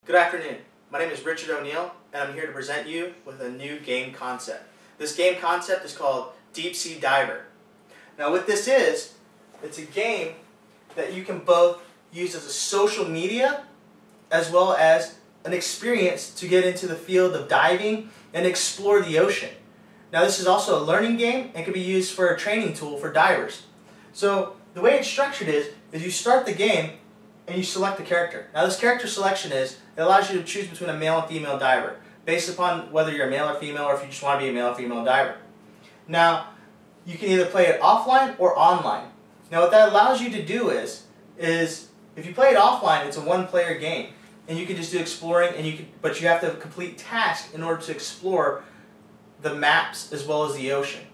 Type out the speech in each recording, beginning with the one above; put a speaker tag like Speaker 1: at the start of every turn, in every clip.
Speaker 1: Good afternoon. My name is Richard O'Neal, and I'm here to present you with a new game concept. This game concept is called Deep Sea Diver. Now what this is, it's a game that you can both use as a social media as well as an experience to get into the field of diving and explore the ocean. Now this is also a learning game and can be used for a training tool for divers. So the way it's structured is you start the game and you select a character. Now this character selection it allows you to choose between a male and female diver based upon whether you're a male or female or if you just want to be a male or female diver. Now you can either play it offline or online. Now what that allows you to do is if you play it offline, it's a one-player game and you can just do exploring, but you have to complete tasks in order to explore the maps as well as the ocean.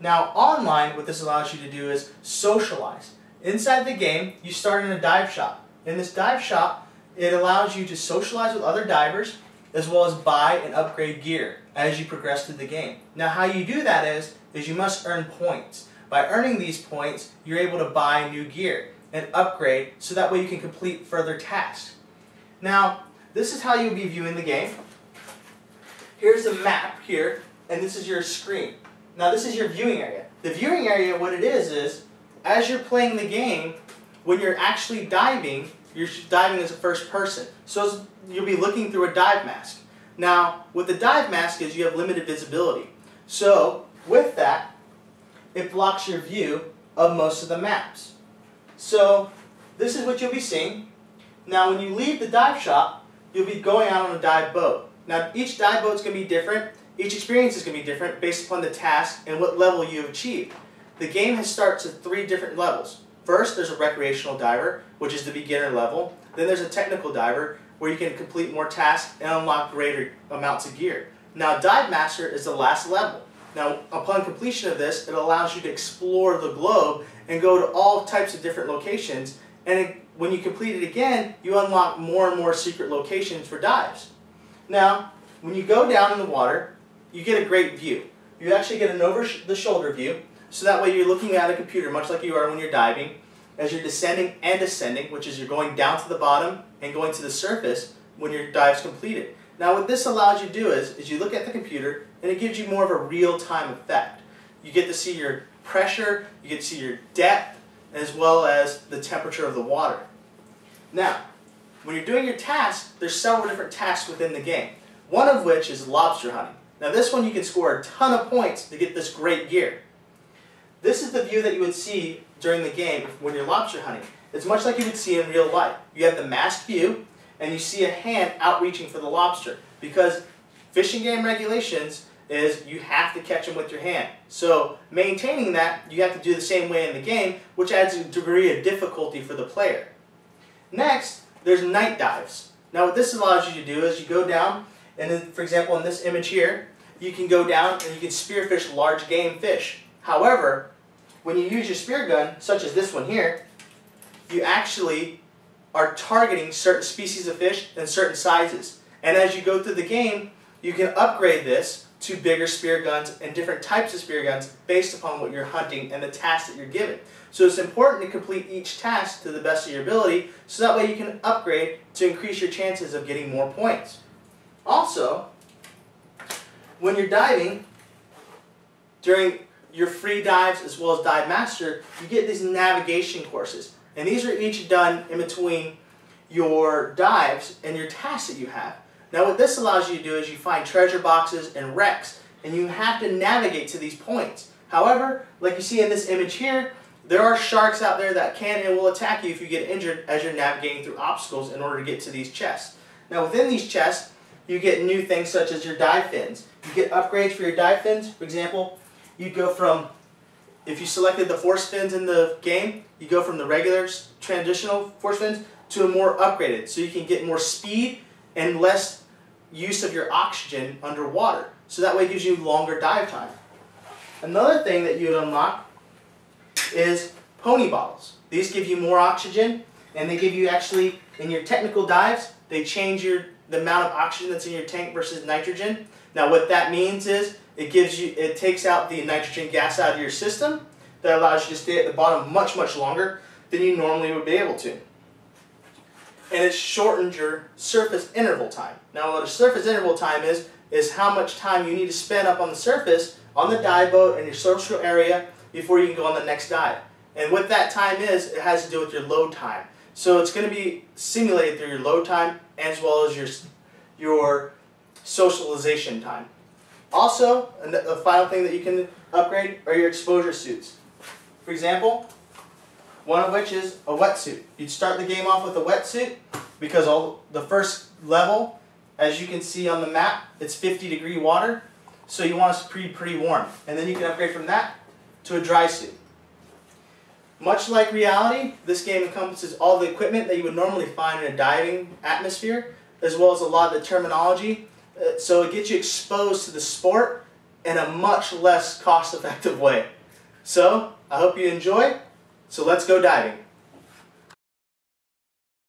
Speaker 1: Now online, what this allows you to do is socialize. Inside the game, you start in a dive shop. In this dive shop, it allows you to socialize with other divers as well as buy and upgrade gear as you progress through the game. Now how you do that is you must earn points. By earning these points, you're able to buy new gear and upgrade so that way you can complete further tasks. Now, this is how you'll be viewing the game. Here's the map here, and this is your screen. Now this is your viewing area. The viewing area, what it is as you're playing the game, when you're actually diving, you're diving as a first person. So you'll be looking through a dive mask. Now, what the dive mask is, you have limited visibility. So, with that, it blocks your view of most of the maps. So, this is what you'll be seeing. Now, when you leave the dive shop, you'll be going out on a dive boat. Now, each dive boat is going to be different. Each experience is going to be different based upon the task and what level you have achieved. The game starts at 3 different levels. First, there's a recreational diver, which is the beginner level. Then there's a technical diver, where you can complete more tasks and unlock greater amounts of gear. Now, Dive Master is the last level. Now, upon completion of this, it allows you to explore the globe and go to all types of different locations. And when you complete it again, you unlock more and more secret locations for dives. Now, when you go down in the water, you get a great view. You actually get an over-the-shoulder view. So that way you're looking at a computer, much like you are when you're diving, as you're descending and ascending, which is you're going down to the bottom and going to the surface when your dive's completed. Now what this allows you to do is you look at the computer and it gives you more of a real-time effect. You get to see your pressure, you get to see your depth, as well as the temperature of the water. Now, when you're doing your tasks, there's several different tasks within the game. One of which is lobster hunting. Now this one you can score a ton of points to get this great gear. This is the view that you would see during the game when you're lobster hunting. It's much like you would see in real life. You have the masked view, and you see a hand out reaching for the lobster. Because fishing game regulations is you have to catch them with your hand. So maintaining that, you have to do the same way in the game, which adds a degree of difficulty for the player. Next, there's night dives. Now what this allows you to do is you go down, and then, for example, in this image here, you can go down and you can spearfish large game fish. However, when you use your spear gun, such as this one here, you actually are targeting certain species of fish and certain sizes. And as you go through the game, you can upgrade this to bigger spear guns and different types of spear guns based upon what you're hunting and the task that you're given. So it's important to complete each task to the best of your ability so that way you can upgrade to increase your chances of getting more points. Also, when you're diving, during your free dives as well as Dive Master, you get these navigation courses. And these are each done in between your dives and your tasks that you have. Now what this allows you to do is you find treasure boxes and wrecks, and you have to navigate to these points. However, like you see in this image here, there are sharks out there that can and will attack you if you get injured as you're navigating through obstacles in order to get to these chests. Now within these chests, you get new things such as your dive fins. You get upgrades for your dive fins. For example, you go from, if you selected the force fins in the game, you go from the regular traditional force fins to a more upgraded, so you can get more speed and less use of your oxygen underwater. So that way it gives you longer dive time. Another thing that you would unlock is pony bottles. These give you more oxygen, and they give you actually, in your technical dives, they change the amount of oxygen that's in your tank versus nitrogen. Now what that means is it takes out the nitrogen gas out of your system. That allows you to stay at the bottom much, much longer than you normally would be able to. and it shortened your surface interval time. Now what a surface interval time is how much time you need to spend up on the surface, on the dive boat, and your social area before you can go on the next dive. And what that time is, it has to do with your load time. So it's going to be simulated through your load time as well as your socialization time. Also, the final thing that you can upgrade are your exposure suits. For example, one of which is a wetsuit. You'd start the game off with a wetsuit because the first level, as you can see on the map, it's 50-degree water, so you want it pretty warm. And then you can upgrade from that to a dry suit. Much like reality, this game encompasses all the equipment that you would normally find in a diving atmosphere, as well as a lot of the terminology, so it gets you exposed to the sport in a much less cost-effective way. So, I hope you enjoy, so let's go diving.